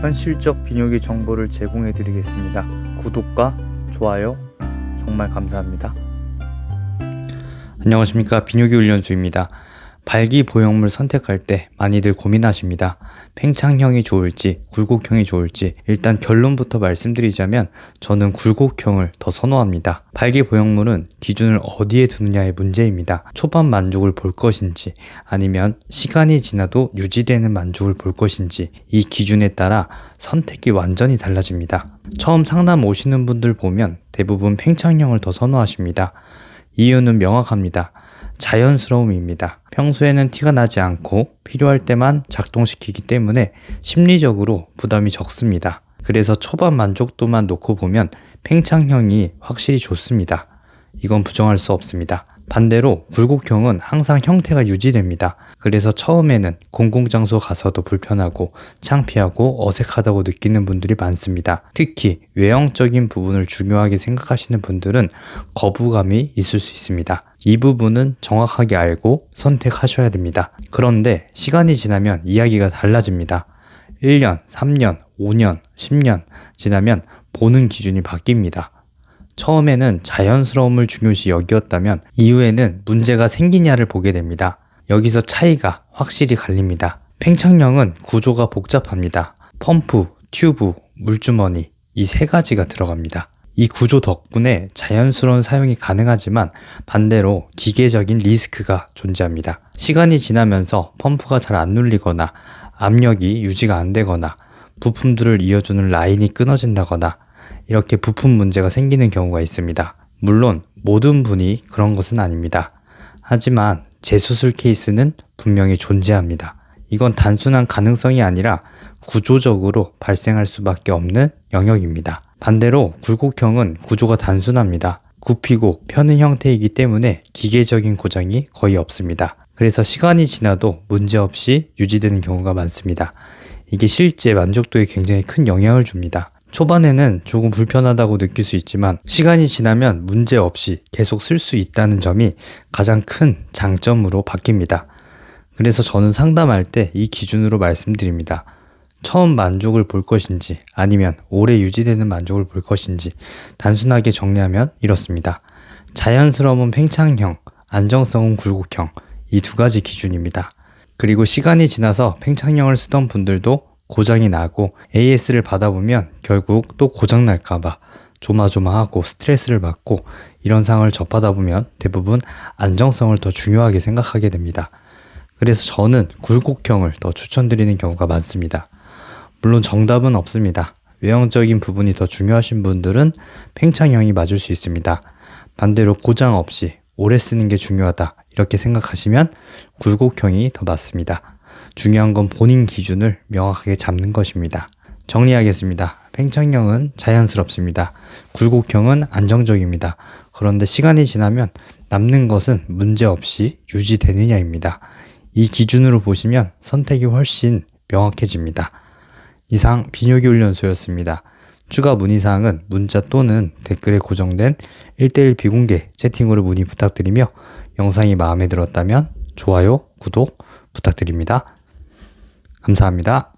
현실적 비뇨기 정보를 제공해 드리겠습니다. 구독과 좋아요 정말 감사합니다. 안녕하십니까, 비뇨기 훈련소입니다. 발기보형물 선택할 때 많이들 고민하십니다. 팽창형이 좋을지 굴곡형이 좋을지. 일단 결론부터 말씀드리자면 저는 굴곡형을 더 선호합니다. 발기보형물은 기준을 어디에 두느냐의 문제입니다. 초반 만족을 볼 것인지 아니면 시간이 지나도 유지되는 만족을 볼 것인지, 이 기준에 따라 선택이 완전히 달라집니다. 처음 상담 오시는 분들 보면 대부분 팽창형을 더 선호하십니다. 이유는 명확합니다. 자연스러움입니다. 평소에는 티가 나지 않고 필요할 때만 작동시키기 때문에 심리적으로 부담이 적습니다. 그래서 초반 만족도만 놓고 보면 팽창형이 확실히 좋습니다. 이건 부정할 수 없습니다. 반대로 굴곡형은 항상 형태가 유지됩니다. 그래서 처음에는 공공장소 가서도 불편하고 창피하고 어색하다고 느끼는 분들이 많습니다. 특히 외형적인 부분을 중요하게 생각하시는 분들은 거부감이 있을 수 있습니다. 이 부분은 정확하게 알고 선택하셔야 됩니다. 그런데 시간이 지나면 이야기가 달라집니다. 1년, 3년, 5년, 10년 지나면 보는 기준이 바뀝니다. 처음에는 자연스러움을 중요시 여겼다면 이후에는 문제가 생기냐를 보게 됩니다. 여기서 차이가 확실히 갈립니다. 팽창형은 구조가 복잡합니다. 펌프, 튜브, 물주머니, 이 세 가지가 들어갑니다. 이 구조 덕분에 자연스러운 사용이 가능하지만 반대로 기계적인 리스크가 존재합니다. 시간이 지나면서 펌프가 잘 안 눌리거나 압력이 유지가 안 되거나 부품들을 이어주는 라인이 끊어진다거나 이렇게 부품 문제가 생기는 경우가 있습니다. 물론 모든 분이 그런 것은 아닙니다. 하지만 재수술 케이스는 분명히 존재합니다. 이건 단순한 가능성이 아니라 구조적으로 발생할 수밖에 없는 영역입니다. 반대로 굴곡형은 구조가 단순합니다. 굽히고 펴는 형태이기 때문에 기계적인 고장이 거의 없습니다. 그래서 시간이 지나도 문제없이 유지되는 경우가 많습니다. 이게 실제 만족도에 굉장히 큰 영향을 줍니다. 초반에는 조금 불편하다고 느낄 수 있지만 시간이 지나면 문제없이 계속 쓸 수 있다는 점이 가장 큰 장점으로 바뀝니다. 그래서 저는 상담할 때 이 기준으로 말씀드립니다. 처음 만족을 볼 것인지 아니면 오래 유지되는 만족을 볼 것인지 단순하게 정리하면 이렇습니다. 자연스러움은 팽창형, 안정성은 굴곡형, 이 두 가지 기준입니다. 그리고 시간이 지나서 팽창형을 쓰던 분들도 고장이 나고 AS를 받아보면 결국 또 고장날까봐 조마조마하고 스트레스를 받고 이런 상황을 접하다 보면 대부분 안정성을 더 중요하게 생각하게 됩니다. 그래서 저는 굴곡형을 더 추천드리는 경우가 많습니다. 물론 정답은 없습니다. 외형적인 부분이 더 중요하신 분들은 팽창형이 맞을 수 있습니다. 반대로 고장 없이 오래 쓰는 게 중요하다 이렇게 생각하시면 굴곡형이 더 맞습니다. 중요한 건 본인 기준을 명확하게 잡는 것입니다. 정리하겠습니다. 팽창형은 자연스럽습니다. 굴곡형은 안정적입니다. 그런데 시간이 지나면 남는 것은 문제없이 유지되느냐입니다. 이 기준으로 보시면 선택이 훨씬 명확해집니다. 이상 비뇨기 훈련소였습니다. 추가 문의사항은 문자 또는 댓글에 고정된 1:1 비공개 채팅으로 문의 부탁드리며 영상이 마음에 들었다면 좋아요, 구독 부탁드립니다. 감사합니다.